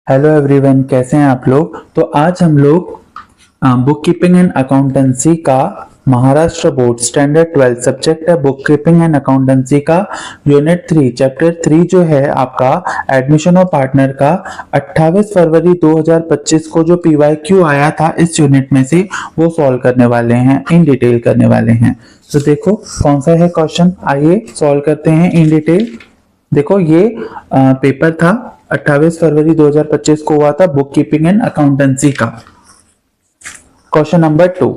Hello everyone, कैसे हैं आप लोग। तो आज हम लोग बुक कीपिंग एंड अकाउंटेंसी का महाराष्ट्र बोर्ड स्टैंडर्ड 12 सब्जेक्ट है बुक कीपिंग एंड अकाउंटेंसी का यूनिट 3 चैप्टर 3 जो है आपका एडमिशन ऑफ पार्टनर का 28 फरवरी 2025 को जो पीवाईक्यू आया था इस यूनिट में से वो सॉल्व करने वाले हैं, इन डिटेल करने वाले हैं। तो देखो कौन सा है क्वेश्चन, आइए सॉल्व करते हैं इन डिटेल। देखो ये पेपर था 28 फरवरी 2025 को हुआ था बुक कीपिंग एंड अकाउंटेंसी का। Question number 2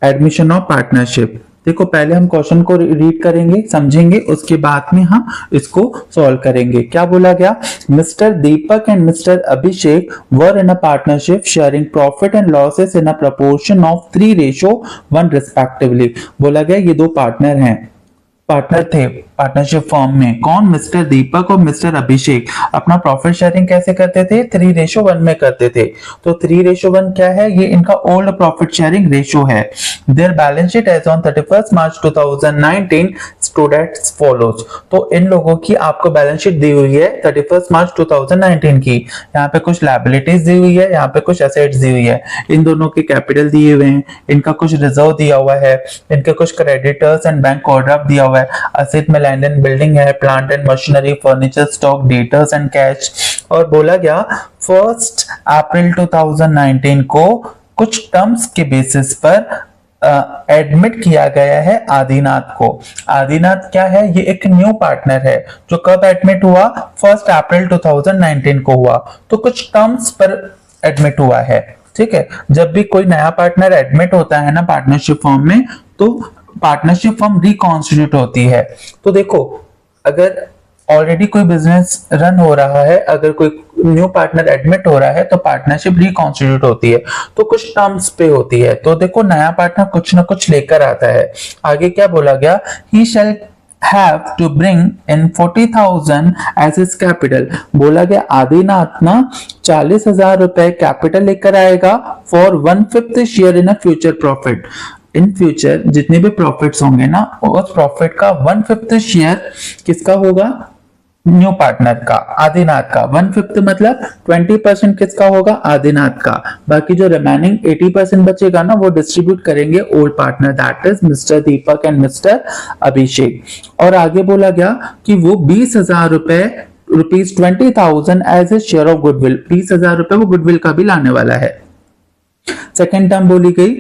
admission of partnership. देखो पहले हम क्वेश्चन को रीड करेंगे, समझेंगे, उसके बाद में हम इसको सॉल्व करेंगे। क्या बोला गया, mister Deepak and mister Abhishek were in a partnership sharing profit and losses in a proportion of 3:1 respectively. बोला गया ये दो पार्टनर थे पार्टनरशिप फॉर्म में। कौन, मिस्टर दीपक और मिस्टर अभिषेक अपना प्रॉफिट शेयरिंग कैसे करते थे, 3:1 में करते थे। तो 3:1 क्या है, ये इनका ओल्ड प्रॉफिट शेयरिंग रेशियो है। Their balance sheet as on 31 March 2019 stood as follows. तो इन लोगों की आपको बैलेंस शीट दी हुई है 31 मार्च 2019 की। यहाँ पे कुछ लायबिलिटीज दी हुई है, यहाँ पे कुछ एसेट्स दी हुई है। इन दोनों के कैपिटल दिए हुए हैं, इनका कुछ रिजर्व दिया हुआ है, इनके कुछ क्रेडिटर्स एंड बैंक ओवरड्राफ्ट दिया हुआ है। असेट में लैंड एंड बिल्डिंग है, plant and machinery, furniture, stock, debtors and cash. और बोला गया 1 अप्रैल 2019 को कुछ टर्म्स के बेसिस पर एडमिट किया गया है आदिनाथ को। आदिनाथ क्या है, ये एक न्यू पार्टनर है जो कब एडमिट हुआ, 1 अप्रैल 2019 को हुआ। तो कुछ टर्म्स पर एडमिट हुआ है, ठीक है। जब भी कोई नया पार्टनर एडमिट होता है ना पार्टनरशिप फॉर्म में, तो पार्टनरशिप फॉर्म रिकॉन्स्टिट्यूट होती है। तो देखो अगर ऑलरेडी कोई बिजनेस रन हो रहा है, अगर कोई न्यू पार्टनर एडमिट हो रहा है तो पार्टनरशिप रिकॉन्स्टिट्यूट होती है, तो कुछ टर्म्स पे होती है। तो देखो नया पार्टनर कुछ ना कुछ लेकर आता है। आगे क्या बोला गया, ही शैल have to bring in 40,000 as his capital। बोला गया आदिनाथ ना 40,000 रुपए कैपिटल लेकर आएगा for 1/5 share in a future profit. In future जितने भी प्रॉफिट्स होंगे ना, उस प्रॉफिट का 1/5 शेयर किसका होगा, न्यू पार्टनर का, आदिनाथ का। 1/5 मतलब 20% किसका होगा, आदिनाथ का। बाकी जो रिमेनिंग 80% बचेगा ना, वो डिस्ट्रीब्यूट करेंगे old partner, that is mister Deepak and mister Abhishek. और आगे बोला गया कि वो 20,000 रुपए rupees 20,000 as a share of goodwill, 20,000 रुपए वो गुडविल का भी लाने वाला है। सेकेंड टर्म बोली गई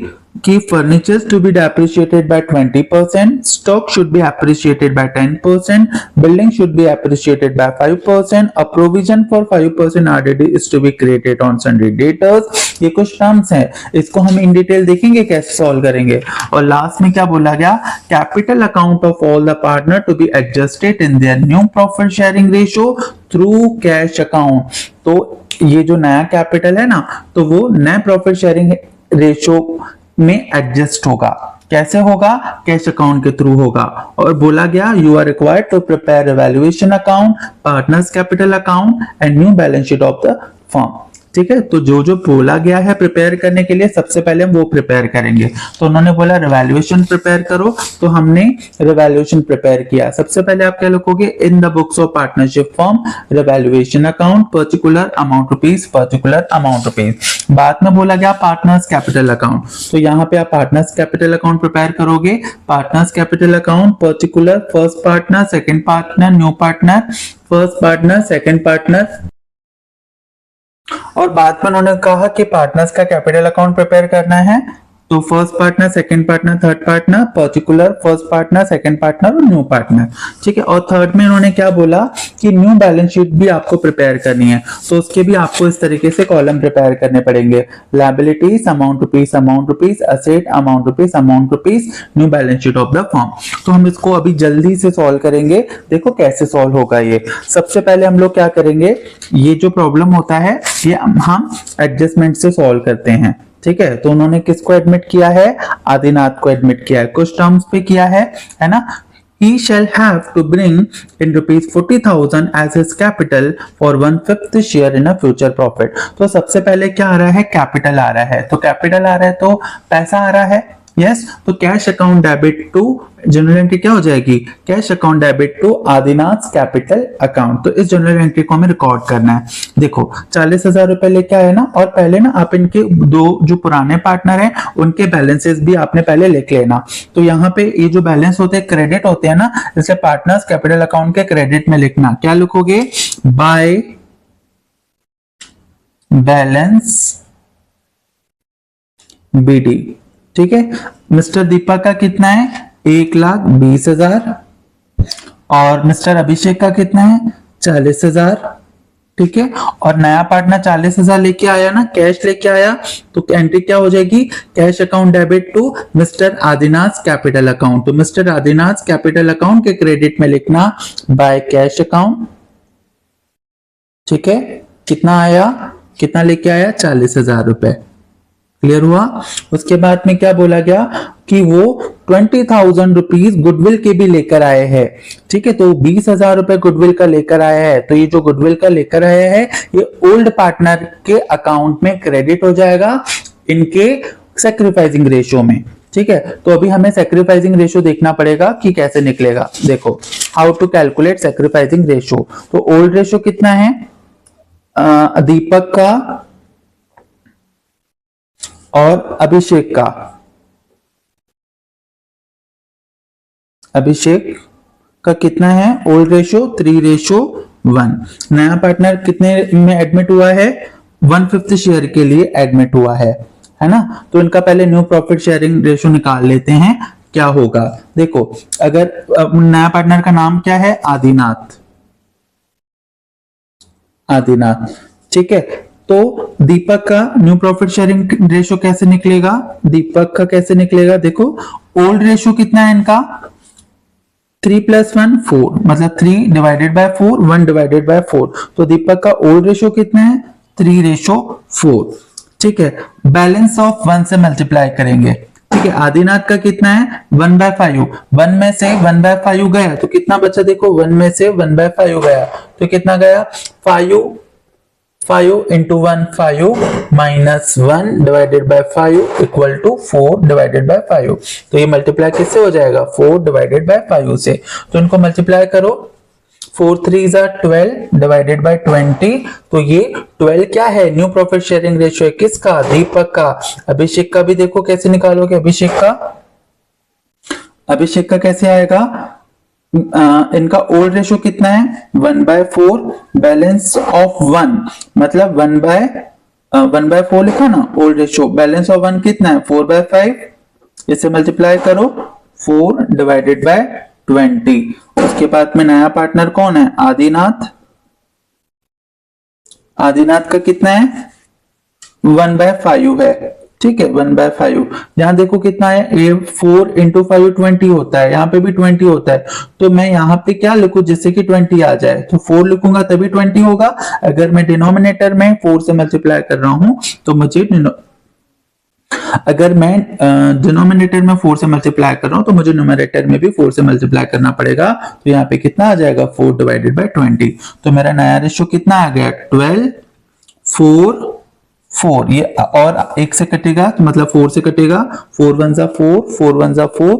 कि furnitures to be depreciated by 20%, stock should be appreciated by 10%, building should be appreciated by 5%, a provision for 5% RDD is to be created on sundry debtors. ये कुछ टर्म्स हैं, इसको हम इन डिटेल देखेंगे कैसे सॉल्व करेंगे। और लास्ट में क्या बोला गया, capital account of all the partner to be adjusted in their new profit sharing ratio through cash account. तो ये जो नया कैपिटल है ना, तो वो नए प्रॉफिट शेयरिंग रेशियो में एडजस्ट होगा। कैसे होगा, कैश अकाउंट के थ्रू होगा। और बोला गया you are required to prepare evaluation account, partners capital account and new balance sheet of the firm. ठीक है, तो जो जो बोला गया है प्रिपेयर करने के लिए, सबसे पहले हम वो प्रिपेयर करेंगे। तो उन्होंने बोला रिवैल्यूएशन प्रिपेयर करो, तो हमने रिवैल्यूएशन प्रिपेयर किया। सबसे पहले आप क्या लिखोगे, in the books of partnership form revaluation account particular amount rupees, particular amount rupees. बाद में बोला गया पार्टनर्स कैपिटल अकाउंट, तो यहाँ पे आप पार्टनर्स कैपिटल अकाउंट प्रिपेयर करोगे। Partners capital account particular first partner, second partner, new partner, first partner, second partner. और बाद में उन्होंने कहा कि पार्टनर्स का कैपिटल अकाउंट प्रिपेयर करना है, तो first partner, second partner, third partner, particular first partner, second partner और न्यू पार्टनर। ठीक है, और थर्ड में उन्होंने क्या बोला कि न्यू बैलेंस शीट भी आपको प्रिपेयर करनी है, तो उसके भी आपको इस तरीके से कॉलम प्रिपेयर करने पड़ेंगे। Liabilities amount rupees, asset amount rupees, new balance sheet of the firm. तो हम इसको अभी जल्दी से सॉल्व करेंगे। देखो कैसे सॉल्व होगा ये। सबसे पहले हम लोग क्या करेंगे, ये जो प्रॉब्लम होता है ये हम एडजस्टमेंट से सॉल्व करते हैं। ठीक है, तो उन्होंने किसको एडमिट किया है, आदिनाथ को एडमिट किया है, कुछ टर्म्स पे किया है ना। He shall have to bring in rupees 40,000 as his capital for 1/5 share in a future profit। तो सबसे पहले क्या आ रहा है, कैपिटल आ रहा है। तो कैपिटल आ रहा है तो पैसा आ रहा है, यस, तो cash account debit to journal entry क्या हो जाएगी, cash account debit to Adinath capital account. तो इस जनरल एंट्री को हमें रिकॉर्ड करना है। देखो 40,000 रुपए लेके आए ना, और पहले ना आप इनके दो जो पुराने पार्टनर हैं उनके बैलेंसेस भी आपने पहले लिख लेना। तो यहाँ पे ये जो बैलेंस होते हैं क्रेडिट होते हैं ना, इसलिए पार्टनर्स कैपिटल अकाउंट के क्रेडिट में लिखना, क्या लिखोगे, बाय बैलेंस बीडी। ठीक है, मिस्टर दीपक का कितना है, 1,20,000, और मिस्टर अभिषेक का कितना है, 40,000। ठीक है, और नया पार्टनर 40,000 लेके आया ना, कैश लेके आया, तो एंट्री क्या हो जाएगी, cash account debit to mister Adinath capital account. तो मिस्टर आदिनाथ कैपिटल अकाउंट के क्रेडिट में लिखना बाय कैश अकाउंट। ठीक है, कितना आया, कितना लेके आया, 40,000 रुपए। क्लियर हुआ। उसके बाद में क्या बोला गया कि वो 20,000 रुपीज गुडविल के भी लेकर आए हैं। ठीक है, तो 20,000 रुपए गुडविल का लेकर आया है, तो ये जो गुडविल का लेकर आया है ये ओल्ड पार्टनर के अकाउंट में क्रेडिट हो जाएगा इनके सेक्रीफाइसिंग रेशियो में। ठीक है, तो अभी हमें सेक्रीफाइसिंग रेशियो देखना पड़ेगा कि कैसे निकलेगा। देखो how to calculate sacrificing ratio. तो ओल्ड रेशियो कितना है, दीपक का और अभिषेक का, अभिषेक का कितना है, ओल्ड रेशियो 3:1। नया पार्टनर कितने में एडमिट हुआ है, 1/5 शेयर के लिए एडमिट हुआ है ना। तो इनका पहले न्यू प्रॉफिट शेयरिंग रेशियो निकाल लेते हैं, क्या होगा। देखो अगर नया पार्टनर का नाम क्या है, आदिनाथ, आदिनाथ। ठीक है, तो दीपक का न्यू प्रॉफिट शेयरिंग रेशियो कैसे निकलेगा, दीपक का कैसे निकलेगा, देखो ओल्ड रेशियो कितना है इनका, 3 + 1 4, मतलब 3 डिवाइडेड बाय 4, 1 डिवाइडेड बाय 4। तो दीपक का ओल्ड रेशियो कितना है, 3:4। ठीक है, बैलेंस ऑफ 1 से मल्टीप्लाई करेंगे। ठीक है, आदिनाथ का कितना है, 1/5, 1 में से 1/5 गया तो कितना बचा, देखो 1 में से 1/5 गया तो कितना गया, 5 into 1 5 minus 1 divided by 5 equal to 4 divided by 5। तो ये मल्टीप्लाई किससे हो जाएगा, 4 divided by 5 से। तो इनको मल्टीप्लाई करो, 4 3 12 divided by 20। तो ये 12 क्या है, न्यू प्रॉफिट शेयरिंग रेशियो है, किसका, दीपक का। अभिषेक का भी देखो कैसे निकालोगे, अभिषेक का कैसे आएगा, इनका ओल्ड रेशियो कितना है, 1/4, बैलेंस ऑफ 1, मतलब 1/4 लिखा ना ओल्ड रेशियो, बैलेंस ऑफ 1 कितना है, 4/5। इसे मल्टीप्लाई करो, 4 डिवाइडेड बाय 20। उसके बाद में नया पार्टनर कौन है, आदिनाथ, आदिनाथ का कितना है, 1/5 है। ठीक है, 1/5। यहां देखो कितना है, ये 4 into 5 20 होता है, यहाँ पे भी 20 होता है। तो मैं यहाँ पे क्या लिखूं जिससे कि 20 आ जाए, तो 4 लिखूंगा तभी 20 होगा। अगर मैं डिनोमिनेटर में 4 से मल्टीप्लाई कर रहा हूं तो मुझे अगर मैं डिनोमिनेटर में 4 से मल्टीप्लाई कर रहा हूं तो मुझे न्यूमरेटर में भी 4 से मल्टीप्लाई करना पड़ेगा। तो यहाँ पे कितना आ जाएगा, 4 डिवाइडेड बाय 20। तो मेरा नया रेशियो कितना आ गया, 12 4 4। ये और एक से कटेगा तो मतलब 4 से कटेगा, 4 1 4, 4 1 4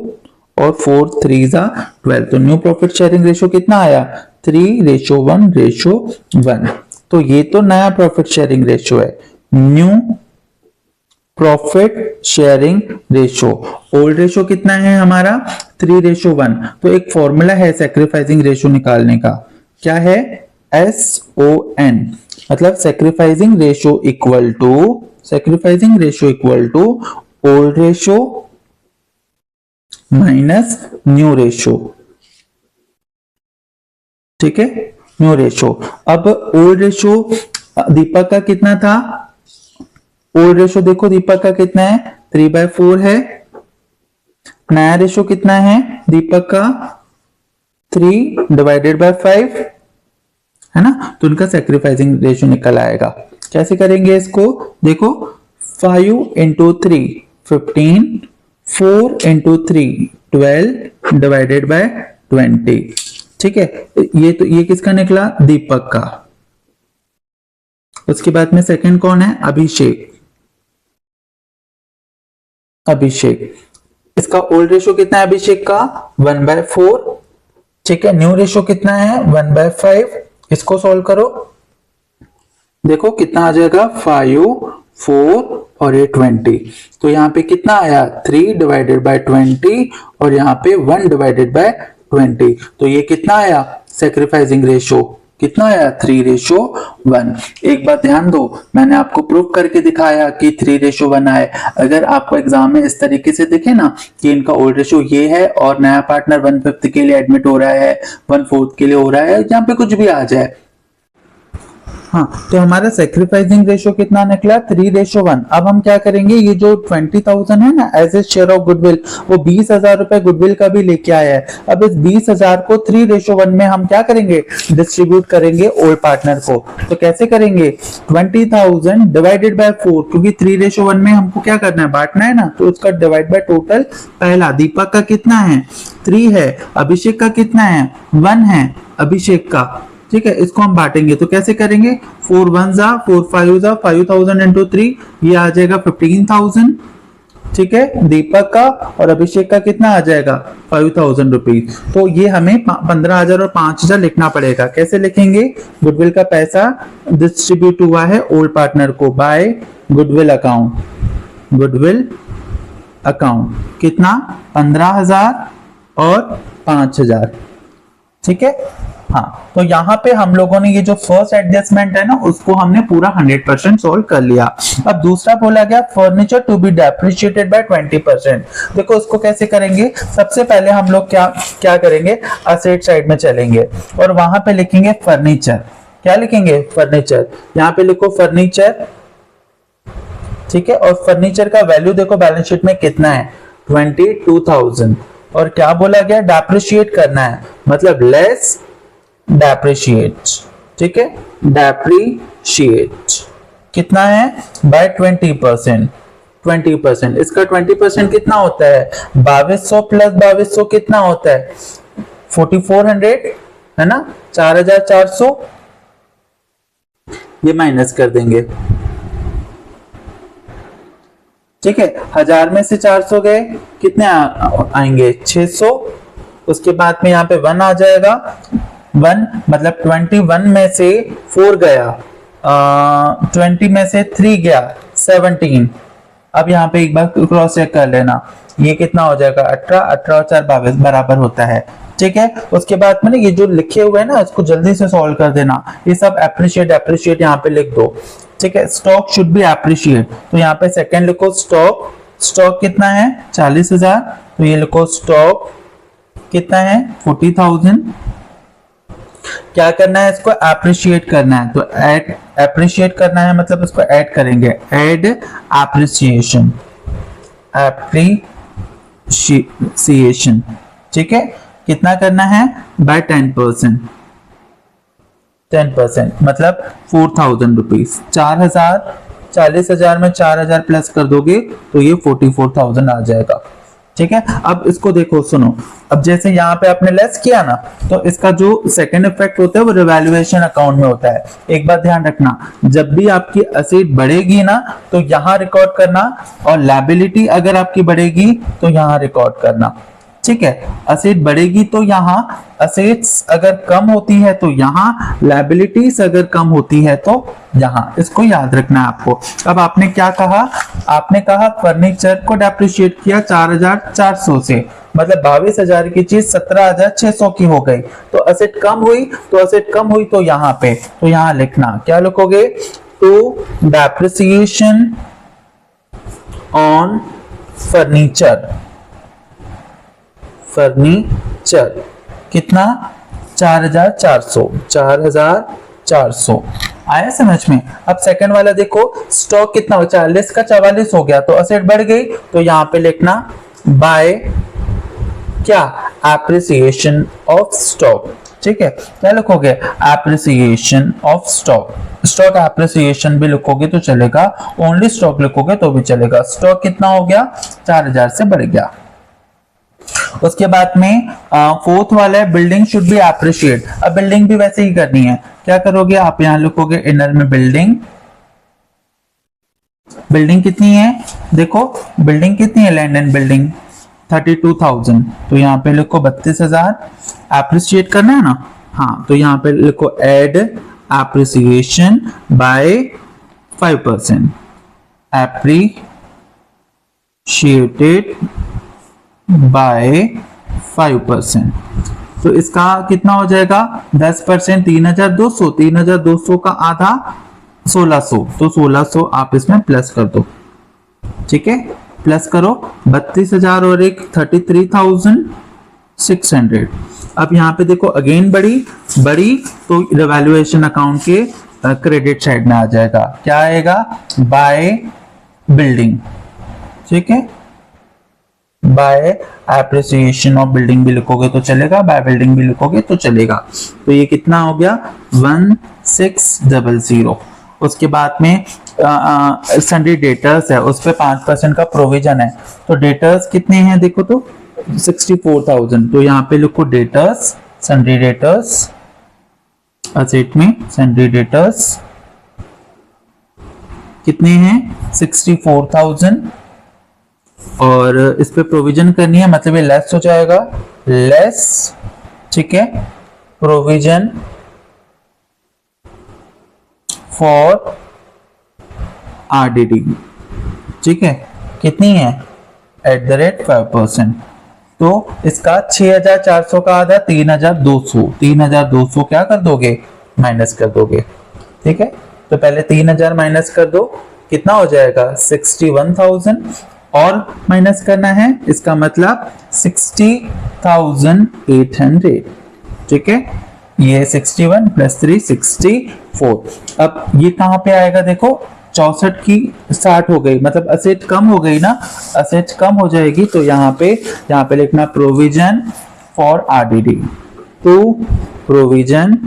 और 4 3 12। तो न्यू प्रॉफिट शेयरिंग रेशियो कितना आया, 3:1:1। तो ये तो नया प्रॉफिट शेयरिंग रेशियो है, new profit sharing ratio. Old ratio कितना है हमारा, 3:1। तो एक फॉर्मूला है सेक्रीफाइसिंग रेशियो निकालने का, क्या है, SON, मतलब sacrificing ratio equal to old ratio minus new ratio. ठीक है, न्यू रेशियो। अब ओल्ड रेशियो दीपक का कितना था, ओल्ड रेशियो देखो दीपक का कितना है, 3/4 है। नया रेशियो कितना है दीपक का, 3 डिवाइडेड बाय 5 है ना। तो इनका सेक्रीफाइसिंग रेशियो निकल आएगा। कैसे करेंगे इसको, देखो 5 into 3 15, 4 into 3 12 डिवाइडेड बाय 20। ठीक है, ये किसका निकला, दीपक का। उसके बाद में सेकंड कौन है, अभिषेक। इसका ओल्ड रेशियो कितना है अभिषेक का 1/4, ठीक है। न्यू रेशियो कितना है 1/5, इसको सॉल्व करो, देखो कितना आ जाएगा 5, 4 और ये 20। तो यहाँ पे कितना आया 3/20 और यहाँ पे 1/20। तो ये कितना आया सेक्रीफाइसिंग रेशियो, कितना आया 3:1। एक बात ध्यान दो, मैंने आपको प्रूफ करके दिखाया कि 3:1 आए। अगर आपको एग्जाम में इस तरीके से दिखे ना कि इनका ओल्ड रेशियो ये है और नया पार्टनर 1/5 के लिए एडमिट हो रहा है, 1/4 के लिए हो रहा है, यहाँ पे कुछ भी आ जाए, हाँ, तो हमारा सेक्रीफाइसिंग रेशियो कितना निकला 3:1। अब हम क्या करेंगे, ये जो 20,000 है ना as a share of goodwill, वो 20,000 रुपए गुडविल का भी लेके आया है। अब इस 20,000 को 3:1 में हम क्या करेंगे, डिस्ट्रीब्यूट करेंगे ओल्ड पार्टनर को। तो कैसे करेंगे, 20,000 डिवाइडेड बाय 4, क्योंकि 3:1 में हमको क्या करना है, बांटना है ना, तो उसका डिवाइड बाय टोटल। पहला दीपक का कितना है 3 है, अभिषेक का कितना है 1 है अभिषेक का, ठीक है। इसको हम बांटेंगे तो कैसे करेंगे, 4 1 जा 4 5 जा 5,000 इंटू 3, ये आ जाएगा 15,000, ठीक है। दीपक का और अभिषेक का कितना आ जाएगा 5,000 रुपीज। तो ये हमें 15,000 और 5,000 लिखना पड़ेगा। कैसे लिखेंगे, गुडविल का पैसा डिस्ट्रीब्यूट हुआ है ओल्ड पार्टनर को by goodwill account, goodwill account कितना 15,000 और 5,000, ठीक है। हाँ, तो यहाँ पे हम लोगों ने ये जो फर्स्ट एडजस्टमेंट है ना उसको हमने पूरा 100% सोल्व कर लिया। अब दूसरा बोला गया furniture to be depreciated by 20%। देखो उसको कैसे करेंगे, सबसे पहले हम लोग क्या करेंगे, असेट साइड में चलेंगे और वहां पे लिखेंगे फर्नीचर। क्या लिखेंगे, फर्नीचर। यहाँ पे लिखो फर्नीचर, ठीक है। और फर्नीचर का वैल्यू देखो बैलेंस शीट में कितना है 22,000। और क्या बोला गया, डेप्रिशिएट करना है, मतलब लेस डेप्रिशिएट, ठीक है। डेप्रिशिएट कितना है बाय 20%, 20%। इसका 20% कितना होता है 2200 प्लस 2200 कितना होता है 4400, है ना, 4,400। ये माइनस कर देंगे, ठीक है। 1000 में से 400 गए, कितने आएंगे 600। उसके बाद में यहाँ पे 1 आ जाएगा, 1 मतलब 21 में से 4 गया, 20 में से 3 गया 17। अब यहाँ पे एक बार क्रॉस चेक कर लेना, ये कितना हो जाएगा 18, 18 और 4 22 बराबर होता है, ठीक है। उसके बाद में ये जो लिखे हुए है ना इसको जल्दी से सॉल्व कर देना। ये सब एप्रिशिएट एप्रिशिएट यहाँ पे लिख दो, ठीक है। स्टॉक शुड बी एप्रिशिएट, तो यहाँ पे सेकंड लिखो स्टॉक, स्टॉक कितना है 40,000, तो ये लिखो स्टॉक कितना है 40,000। क्या करना है, इसको एप्रिशिएट करना है, तो ऐड एप्रिशिएट करना है मतलब इसको ऐड करेंगे, ऐड एप्रिसिएशन, एप्रिसिएशन, ठीक है। कितना करना है बाय 10%, 10% मतलब 4,000 रुपीज। 4,000, 40,000 में 4,000 प्लस कर दोगे तो ये 44,000 आ जाएगा, ठीक है। अब इसको देखो सुनो, अब जैसे यहाँ पे आपने लेस किया ना, तो इसका जो सेकंड इफेक्ट होता है वो रिवैल्यूएशन अकाउंट में होता है। एक बात ध्यान रखना, जब भी आपकी असेट बढ़ेगी ना तो यहाँ रिकॉर्ड करना, और लायबिलिटी अगर आपकी बढ़ेगी तो यहाँ रिकॉर्ड करना, ठीक है। असेट बढ़ेगी तो यहाँ, असेट्स अगर कम होती है तो यहाँ, लायबिलिटीज अगर कम होती है तो यहाँ, इसको याद रखना है आपको। अब आपने क्या कहा, आपने कहा फर्नीचर को डेप्रिशिएट किया 4,400 से, मतलब 22,000 की चीज 17,600 की हो गई, तो असेट कम हुई, तो असेट कम हुई तो यहाँ पे, तो यहाँ लिखना क्या लिखोगे, तो डेप्रिसिएशन ऑन फर्नीचर, फर्नीचर कितना 4,400, 4,400 आया समझ में। अब सेकंड वाला देखो, स्टॉक कितना हो 40 का 44 हो गया, तो असेट बढ़ गई, तो यहाँ पे लिखना बाय क्या, एप्रिसिएशन ऑफ स्टॉक, ठीक है। क्या लिखोगे, appreciation of stock. Stock appreciation भी लिखोगे तो चलेगा, ओनली स्टॉक लिखोगे तो भी चलेगा। स्टॉक कितना हो गया 4,000 से बढ़ गया। उसके बाद में फोर्थ वाला है बिल्डिंग शुड बी एप्रिशिएट। अब बिल्डिंग भी वैसे ही करनी है, क्या करोगे आप यहां लिखोगे इनर में बिल्डिंग, बिल्डिंग कितनी है देखो, बिल्डिंग कितनी है, लैंड एंड बिल्डिंग 32,000, तो यहाँ पे लिखो 32,000। एप्रिशिएट करना है ना, हाँ, तो यहाँ पे लिखो add appreciation by 5%, appreciated by 5%। तो इसका कितना हो जाएगा 10%, 3,200, 3,200 का आधा 1,600, तो 1,600 आप इसमें प्लस कर दो, ठीक है, प्लस करो 32,000 और एक 33,600। अब यहाँ पे देखो अगेन बड़ी तो रिवैल्यूएशन अकाउंट के क्रेडिट साइड में आ जाएगा, क्या आएगा, बाय बिल्डिंग, ठीक है, बाय एप्रिसिएशन ऑफ बिल्डिंग भी लिखोगे तो चलेगा, बाय बिल्डिंग भी लिखोगे तो चलेगा। तो ये कितना हो गया 1600। उसके बाद में सन्ड्री डेटर्स है, उस पे 5% का प्रोविजन है, तो डेटर्स कितने हैं देखो तो 64,000, तो यहाँ पे लिखो डेटर्स, सन्ड्री डेटर्स, असेट में सन्ड्री डेटर्स कितने हैं 64,000, और इस पे प्रोविजन करनी है, मतलब ये लेस हो जाएगा, लेस, ठीक है, प्रोविजन फॉर आरडीडी, ठीक है, कितनी है @5%। तो इसका 6,400 का आधा 3,200, 3,200 क्या कर दोगे, माइनस कर दोगे, ठीक है। तो पहले 3,000 माइनस कर दो, कितना हो जाएगा 61,000, और माइनस करना है, इसका मतलब 60,800, ठीक है, ये 61 + 3 64। अब ये कहां पे आएगा देखो, 64 की 60 हो गई, मतलब असेट कम हो गई ना, असेट कम हो जाएगी, तो यहाँ पे लिखना प्रोविजन फॉर आरडीडी, तो प्रोविजन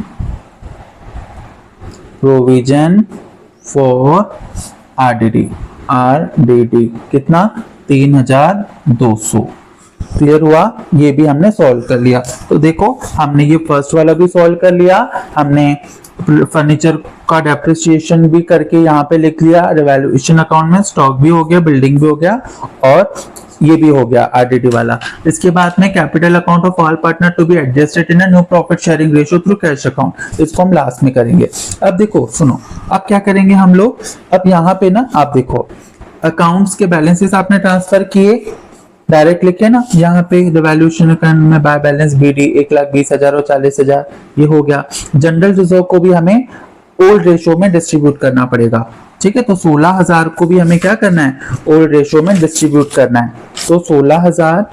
फॉर आरडीडी कितना 3,200। क्लियर हुआ, ये भी हमने सॉल्व कर लिया। तो देखो हमने ये फर्स्ट वाला भी सॉल्व कर लिया, हमने फर्नीचर का डेप्रिसिएशन भी करके यहाँ पे लिख लिया, रिवैल्यूएशन अकाउंट में स्टॉक भी हो गया, बिल्डिंग भी हो गया, और ये भी हो गया आरडीडी वाला। इसके बाद में capital account of all partner to be adjusted in a new profit sharing ratio through cash account, इसको हम लास्ट में करेंगे। अब देखो सुनो, अब क्या करेंगे हम लोग, अब यहाँ पे ना आप देखो अकाउंट्स के बैलेंसेस आपने ट्रांसफर किए, डायरेक्ट लिखे ना, यहाँ पे रिवैल्यूएशन अकाउंट में बाय बैलेंस बीडी 1,20,000 और 40,000, ये हो गया। जनरल रिजर्व को भी हमें ओल्ड रेशियो में डिस्ट्रीब्यूट करना पड़ेगा, ठीक है, तो 16,000 को भी हमें क्या करना है, ओल्ड रेशियो में डिस्ट्रीब्यूट करना है। तो 16,000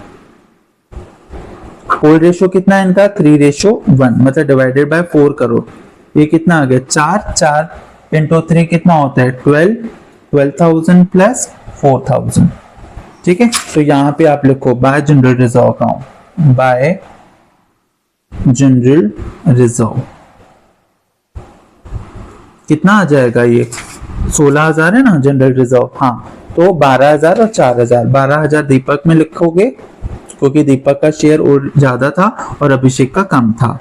ओल्ड रेशियो कितना है इनका 3:1, मतलब डिवाइडेड बाय 4 करो, ये कितना आ गया 4 × 3 कितना होता है 12,000 + 4,000, ठीक है। तो यहाँ पे आप लिखो bye general reserve account, bye general reserve कितना आ जाएगा, ये 16,000 है ना जनरल रिजर्व, हाँ, तो 12,000 और 4,000, 12,000 दीपक में लिखोगे क्योंकि दीपक का शेयर और ज्यादा था और अभिषेक का कम था,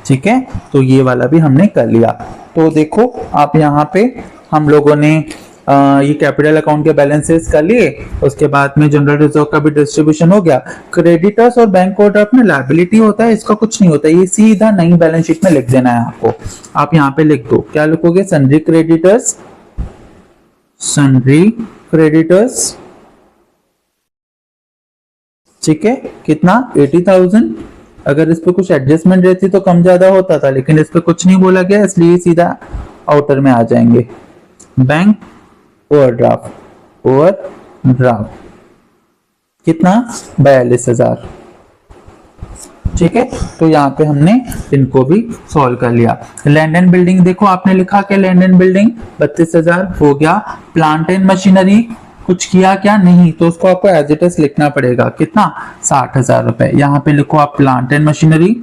ठीक है। तो ये वाला भी हमने कर लिया। तो देखो आप यहाँ पे हम लोगों ने ये कैपिटल अकाउंट के बैलेंसेस कर लिए, उसके बाद में जनरल रिजर्व का भी डिस्ट्रीब्यूशन हो गया। क्रेडिटर्स और बैंक ओवरड्राफ्ट में लायबिलिटी होता है, इसका कुछ नहीं होता, ये सीधा नई बैलेंस शीट में लिख देना है आपको। आप यहाँ पे लिख दो, क्या लिखोगे, सन्ड्री क्रेडिटर्स, ठीक है, कितना 80,000। अगर इस पे कुछ एडजस्टमेंट रहती तो कम ज्यादा होता था, लेकिन इस पे कुछ नहीं बोला गया, इसलिए सीधा आउटर में आ जाएंगे। बैंक ओवरड्राफ्ट कितना 42,000, ठीक है। तो यहाँ पे हमने इनको भी सॉल्व कर लिया। लैंड एंड बिल्डिंग देखो आपने लिखा क्या, लैंड एंड बिल्डिंग 32,000 हो गया। प्लांट एंड मशीनरी कुछ किया क्या, नहीं, तो उसको आपको एज इट इज लिखना पड़ेगा, कितना 60,000 रुपए। यहाँ पे लिखो आप प्लांट एंड मशीनरी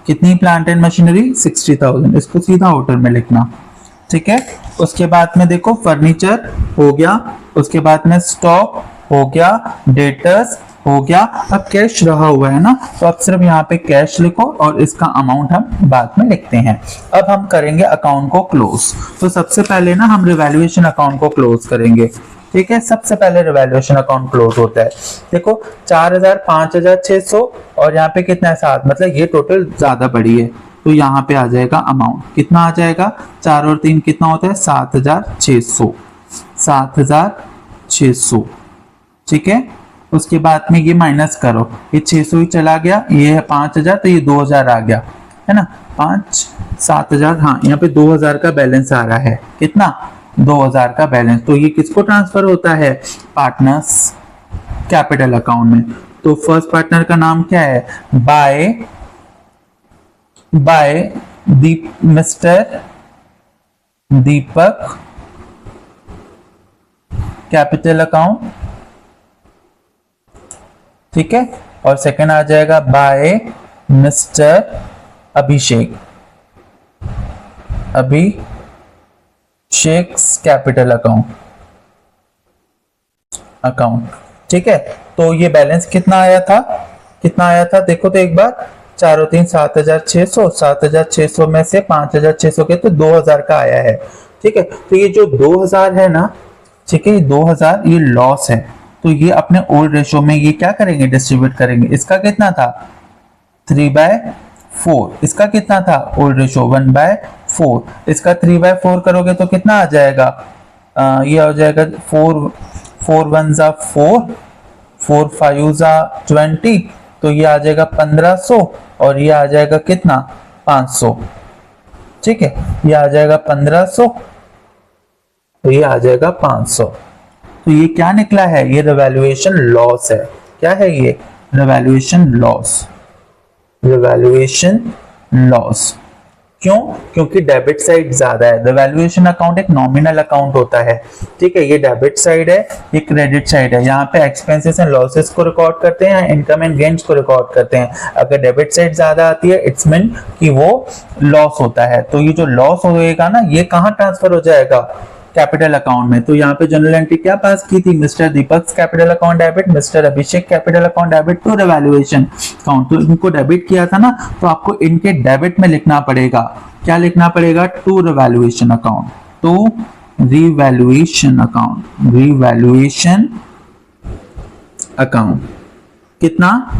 कितनी, प्लांट एंड मशीनरी 60,000, इसको सीधा आउटर में लिखना, ठीक है। उसके बाद में देखो फर्नीचर हो गया, उसके बाद में स्टॉक हो गया, डेटर्स हो गया। अब कैश रहा हुआ है ना, तो अब सिर्फ यहाँ पे कैश लिखो और इसका अमाउंट हम बाद में लिखते हैं। अब हम करेंगे अकाउंट को क्लोज। तो सबसे पहले ना हम रिवैल्यूएशन अकाउंट को क्लोज करेंगे। ठीक है, सबसे पहले रिवैल्यूएशन अकाउंट क्लोज होता है। देखो 4000, 5600 और यहाँ पे कितना है 7, मतलब ये टोटल ज्यादा बड़ी है, तो यहाँ पे आ जाएगा अमाउंट। कितना आ जाएगा, 4 और 3 कितना होता है 7600, 7600। ठीक है, उसके बाद में ये माइनस करो, ये 600 ही चला गया, ये है 5000 तो ये 2000 आ गया, है ना, 5 7000, हाँ यहाँ पे 2000 का बैलेंस आ रहा है। कितना, 2000 का बैलेंस। तो ये किसको ट्रांसफर होता है, पार्टनर्स कैपिटल अकाउंट में। तो फर्स्ट पार्टनर का नाम क्या है, bye mister Deepak capital account. ठीक है, और सेकंड आ जाएगा bye mister Abhishek capital account. ठीक है, तो ये बैलेंस कितना आया था, देखो तो एक बार, 4 और 3 7600, 7600 में से 5600 के तो 2000 का आया है। ठीक है, तो ये जो 2000 है ना, ठीक है, 2000 ये लॉस है, तो ये अपने ओल्ड रेशो में ये क्या करेंगे, डिस्ट्रीब्यूट करेंगे। इसका कितना था 3/4, इसका कितना था ओल्ड रेशो 1/4, इसका 3/4 करोगे तो कितना आ जाएगा, ये हो जाएगा 4 1 4, 4 5 20, तो ये आ जाएगा 1500 और ये आ जाएगा कितना 500। ठीक है, ये आ जाएगा 1500, तो ये आ जाएगा 500। तो ये क्या निकला है, ये रिवैल्यूएशन लॉस है। क्या है ये, रिवैल्यूएशन लॉस। क्यों, क्योंकि डेबिट साइड ज्यादा है। रिवैल्यूएशन अकाउंट एक नॉमिनल अकाउंट होता है। ठीक है, ये डेबिट साइड है, ये क्रेडिट साइड है। यहाँ पे एक्सपेंसेस एंड लॉसेस को रिकॉर्ड करते हैं, इनकम एंड गेन्स को रिकॉर्ड करते हैं। अगर डेबिट साइड ज्यादा आती है, इट्स मीन कि वो लॉस होता है। तो ये जो लॉस होएगा ना, ये कहाँ ट्रांसफर हो जाएगा, कैपिटल अकाउंट में। तो यहाँ पे जनरल एंट्री क्या पास की थी, mister Deepak capital account debit, mister Abhishek capital account debit to revaluation account. तो इनको डेबिट किया था ना, तो आपको इनके डेबिट में लिखना पड़ेगा, क्या लिखना पड़ेगा, to revaluation account, to revaluation account. कितना,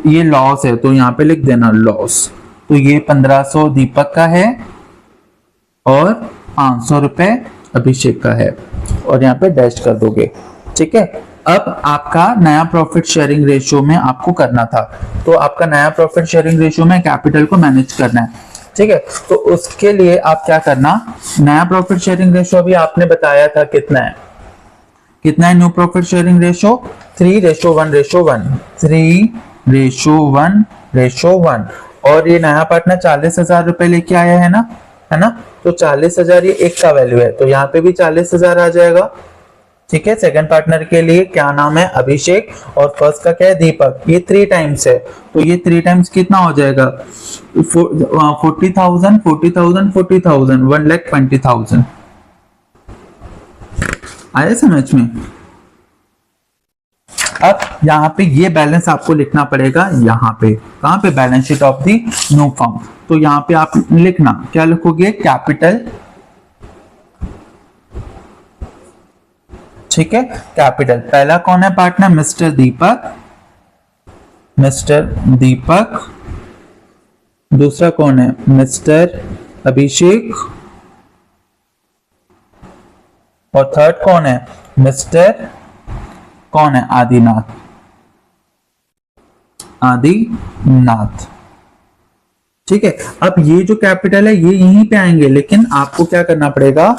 ये लॉस है तो यहाँ पे लिख देना लॉस। तो ये 1500 दीपक का है और 500 रुपए अभिषेक का है, और यहाँ पे डैश कर दोगे। ठीक है, अब आपका नया प्रॉफिट शेयरिंग रेशियो में आपको करना था, तो आपका नया प्रॉफिट शेयरिंग रेशियो में कैपिटल को मैनेज करना है। ठीक है, तो उसके लिए आप क्या करना, नया प्रॉफिट शेयरिंग रेशियो अभी आपने बताया था कितना है न्यू प्रॉफिट शेयरिंग रेशियो, 3:1:1, 3:1:1। और ये नया पार्टनर 40,000 रुपए लेके आया है ना, तो 40,000 ये एक का वैल्यू है, तो यहाँ पे भी 40,000 आ जाएगा। ठीक है, सेकंड पार्टनर के लिए क्या नाम है, अभिषेक, और फर्स्ट का क्या है, दीपक। ये 3 टाइम्स है, तो ये 3 टाइम्स कितना हो जाएगा, 40,000, 1,20,000। आया समझ में। अब यहाँ पे ये बैलेंस आपको लिखना पड़ेगा, यहाँ पे कहाँ पे, balance sheet of the new firm. तो यहाँ पे आप लिखना, क्या लिखोगे, कैपिटल। ठीक है, कैपिटल। पहला कौन है पार्टनर, मिस्टर दीपक। दूसरा कौन है, मिस्टर अभिषेक। और थर्ड कौन है, मिस्टर कौन है, आदिनाथ। ठीक है, अब ये जो कैपिटल है ये यहीं पे आएंगे, लेकिन आपको क्या करना पड़ेगा,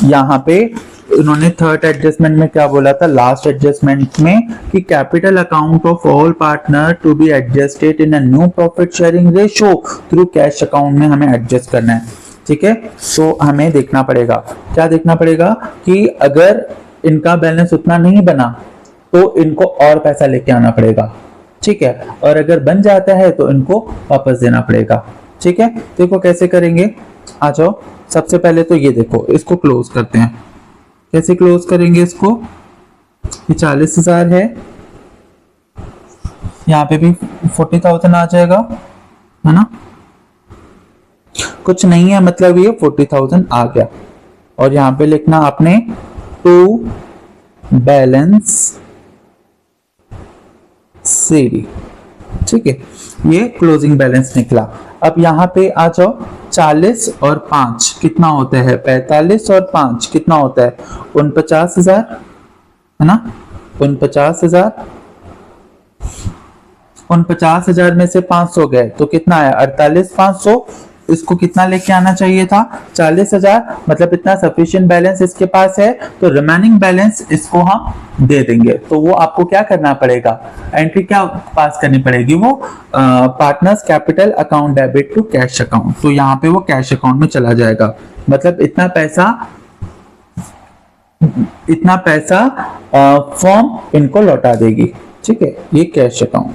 यहाँ पे उन्होंने थर्ड एडजस्टमेंट में क्या बोला था, लास्ट एडजस्टमेंट में, कि capital account of all partner to be adjusted in a new profit sharing ratio through cash account में हमें एडजस्ट करना है। ठीक है, तो हमें देखना पड़ेगा, क्या देखना पड़ेगा, कि अगर इनका बैलेंस उतना नहीं बना तो इनको और पैसा लेके आना पड़ेगा। ठीक है, और अगर बन जाता है तो इनको वापस देना पड़ेगा। ठीक है, देखो कैसे करेंगे, आ जाओ। सबसे पहले तो ये देखो, इसको क्लोज करते हैं। कैसे क्लोज करेंगे इसको, ये 40,000 है, यहाँ पे भी 40,000 आ जाएगा, है ना। कुछ नहीं है, मतलब ये 40,000 आ गया। और यहाँ पे लिखना आपने टू बैलेंस सीडी, ठीक है। ये क्लोजिंग बैलेंस निकला। अब यहाँ पे आ जाओ, 40 और 5 कितना होता है, 45 और 5 कितना होता है, 49,000, है ना। 49,000, 49,000 में से 500 गए तो कितना आया, 48,500। इसको कितना लेके आना चाहिए था, 40,000, मतलब इतना सफिशिएंट बैलेंस इसके पास है, तो रिमेनिंग बैलेंस इसको हम दे देंगे। तो वो आपको क्या करना पड़ेगा, एंट्री क्या पास करनी पड़ेगी, वो partners capital account debit to cash account. तो यहाँ पे वो कैश अकाउंट में चला जाएगा, मतलब इतना पैसा फर्म इनको लौटा देगी, ठीक है। ये कैश अकाउंट।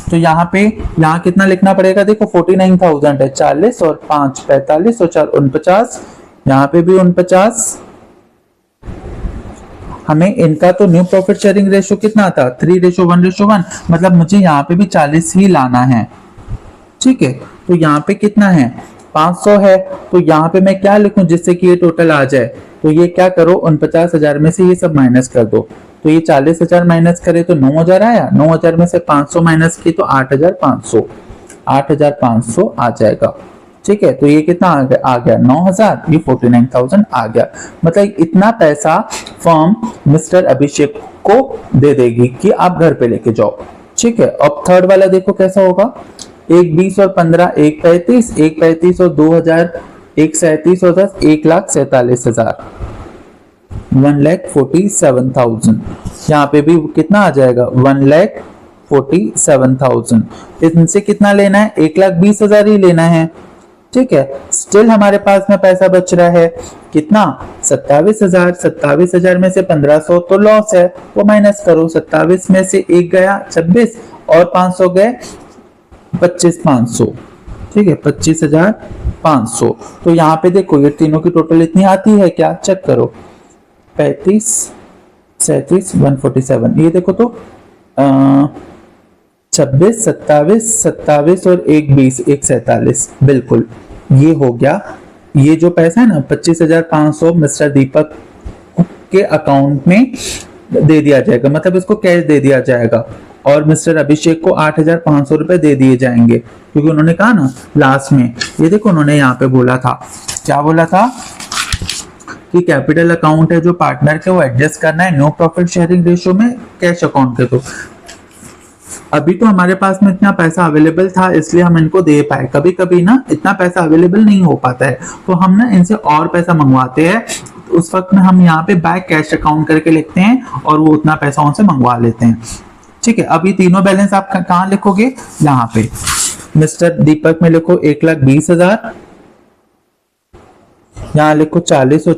तो यहाँ कितना लिखना पड़ेगा, देखो 49,000 है, 40 और 5 45 और 4 49, यहाँ पे भी 49। हमें इनका तो न्यू प्रॉफिट शेयरिंग रेशियो कितना था, 3:1:1, मतलब मुझे यहाँ पे भी 40 ही लाना है, ठीक है। तो यहाँ पे कितना है, 500 है। तो यहाँ पे मैं क्या लिखूं जिससे कि ये टोटल आ जाए, तो ये क्या करो, 49,000 में से ये सब माइनस कर दो। तो ये 40,000 माइनस करे तो 9,000 आया, 9,000 में से 500 माइनस की तो 8,500, 8,500 आ जाएगा, ठीक है। तो ये कितना आ गया 9,000, ये 49,000 आ गया। मतलब इतना पैसा फर्म मिस्टर अभिषेक को दे देगी कि आप घर पे लेके जाओ, ठीक है। अब थर्ड वाला देखो कैसा होगा, 1 20 और 15, 1 35, 1 35 और 2,000, 1 37 और 10, 1,47,000, 1,47,000। यहाँ पे भी कितना आ जाएगा, 1,47,000। इनसे कितना लेना है, 1,20,000 ही लेना है, ठीक है। स्टिल हमारे पास में पैसा बच रहा है कितना, 27,000। 27,000 में से 1,500 तो लॉस है, वो माइनस करो। 27 में से 1 गया 26 और 500 गए 25,500, ठीक है, 25,500। तो यहाँ पे देखो ये तीनों की टोटल इतनी आती है क्या, चेक करो, 35 37 147, ये देखो तो 26 27 27 और 1 20 1 47, बिल्कुल ये हो गया। ये जो पैसा है ना 25,500 मिस्टर दीपक के अकाउंट में दे दिया जाएगा, मतलब इसको कैश दे दिया जाएगा। और मिस्टर अभिषेक को 8,500 रुपए दे दिए जाएंगे, क्योंकि उन्होंने कहा ना लास्ट में, ये देखो उन्होंने यहाँ पे बोला था, क्या बोला था कि कैपिटल अकाउंट है जो पार्टनर के, वो एडजस्ट करना है नो प्रॉफिट शेयरिंग रेशियो में कैश अकाउंट के। तो अभी तो हमारे पास में इतना पैसा अवेलेबल था इसलिए हम इनको दे पाए, कभी कभी ना इतना पैसा अवेलेबल नहीं हो पाता है तो हम ना इनसे और पैसा मंगवाते हैं, उस वक्त में हम यहाँ पे बैक कैश अकाउंट करके लिखते हैं और वो उतना पैसा उनसे मंगवा लेते हैं, ठीक है। अब ये तीनों बैलेंस आप कहाँ लिखोगे, यहाँ पे मिस्टर दीपक में लिखो 1,20,000, यहाँ लिखो 40 और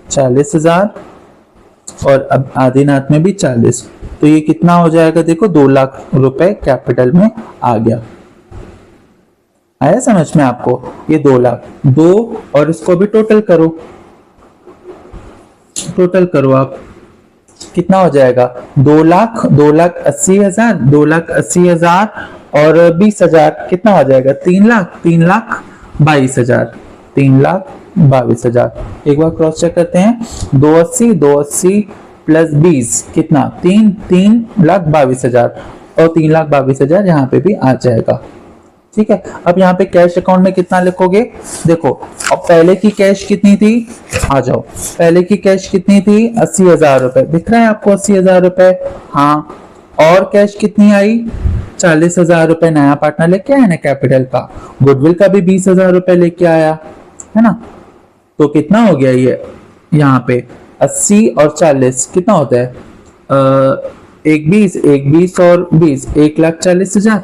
40,000, और अब आदिनाथ में भी 40। तो ये कितना हो जाएगा, देखो 2 लाख रुपए कैपिटल में आ गया। आया समझ में आपको, ये 2 लाख, 2 और इसको भी टोटल करो आप, कितना हो जाएगा, 2,80,000, 2,80,000 और 20,000 कितना हो जाएगा, 3,22,000, 3,22,000। एक बार क्रॉस चेक करते हैं, 280 प्लस 20 कितना, 3,22,000, और 3,22,000 यहाँ पे भी आ जाएगा, ठीक है। अब यहाँ पे कैश अकाउंट में कितना लिखोगे, देखो अब पहले की कैश कितनी थी, आ जाओ, पहले की कैश कितनी थी, 80,000 रुपए, दिख रहा है आपको 80,000 रुपए, हाँ। और कैश कितनी आई, 40,000 रुपए नया पार्टनर लेके आया ना कैपिटल का, गुडविल का भी 20,000 रुपए लेके आया, है ना। तो कितना हो गया ये, यहाँ पे 80 और 40 कितना होता है, 1,20 और 20 1,40,000।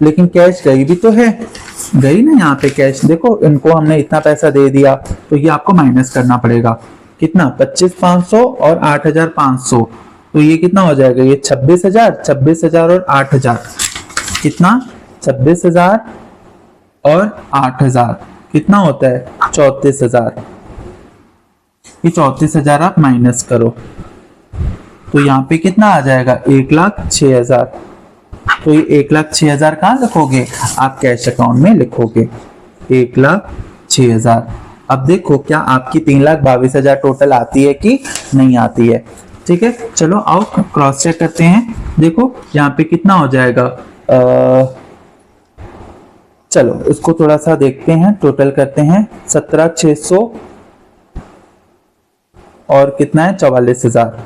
लेकिन कैश गई भी तो है, गई ना यहाँ पे कैश, देखो इनको हमने इतना पैसा दे दिया तो ये आपको माइनस करना पड़ेगा, कितना 25,500 और 8,500, तो ये कितना हो जाएगा, ये 26,000 और 8,000, कितना 26,000 और 8,000 कितना होता है, 34,000। ये 34,000 आप माइनस करो, तो यहाँ पे कितना आ जाएगा 1,06,000। तो ये 1,06,000 कहाँ लिखोगे आप कैश अकाउंट में लिखोगे 1,06,000। अब देखो क्या आपकी 3,22,000 टोटल आती है कि नहीं आती है। ठीक है, चलो आओ क्रॉस चेक करते हैं। देखो यहाँ पे कितना हो जाएगा, चलो इसको थोड़ा सा देखते हैं, टोटल करते हैं 17,600 और कितना है 44,000।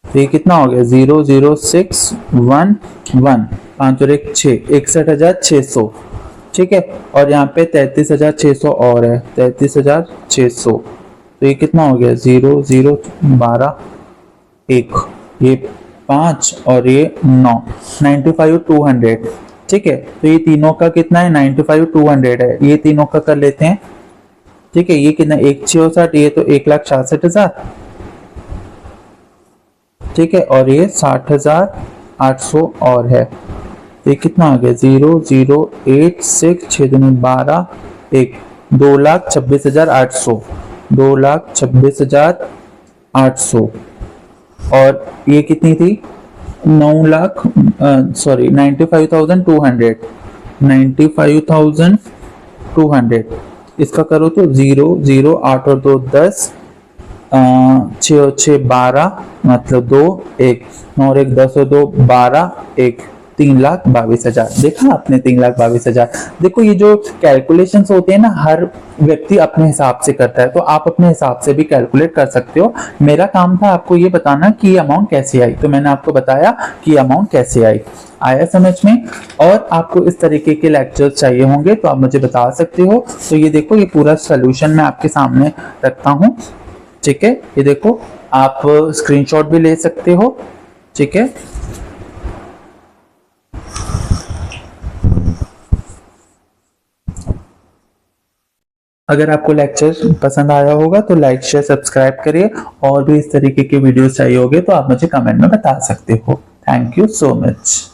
तो ये कितना हो गया 00611, 5 और 1 6, 61,600। ठीक है, और यहाँ पे 33,600 और है 33,600। तो ये कितना हो गया 0,012 1, ये 5 और ये 9, 95,200। ठीक है, तो ये तीनों का कितना है 95,200 है, ये तीनों का कर लेते हैं। ठीक है, ये कितना 1,660, ये तो 1,66,000। ठीक है, और ये 60,800 और है, ये कितना आ गया 0,086 6 दूनी 12 1, 2,26,800, 2,26,800। और ये कितनी थी 95,200, 95,200। इसका करो तो 0 0 8 और 2 10, 6 और 6 12, मतलब 2 1, 9 और 1 10 और 2 12 1, 3,22,000। देखा आपने 3,22,000। देखो ये जो कैलकुलेशंस होते हैं ना हर व्यक्ति अपने हिसाब से करता है, तो आप अपने हिसाब से भी कैलकुलेट कर सकते हो। मेरा काम था आपको ये बताना कि अमाउंट कैसे आई, तो मैंने आपको बताया कि अमाउंट कैसे आई। आया समझ में? और आपको इस तरीके के लेक्चर्स चाहिए होंगे तो आप मुझे बता सकते हो। तो ये देखो ये पूरा सोल्यूशन मैं आपके सामने रखता हूँ। ठीक है, ये देखो आप स्क्रीनशॉट भी ले सकते हो। ठीक है, अगर आपको लेक्चर पसंद आया होगा तो लाइक शेयर सब्सक्राइब करिए, और भी इस तरीके के वीडियोस चाहिए होंगे तो आप मुझे कमेंट में बता सकते हो। Thank you so much.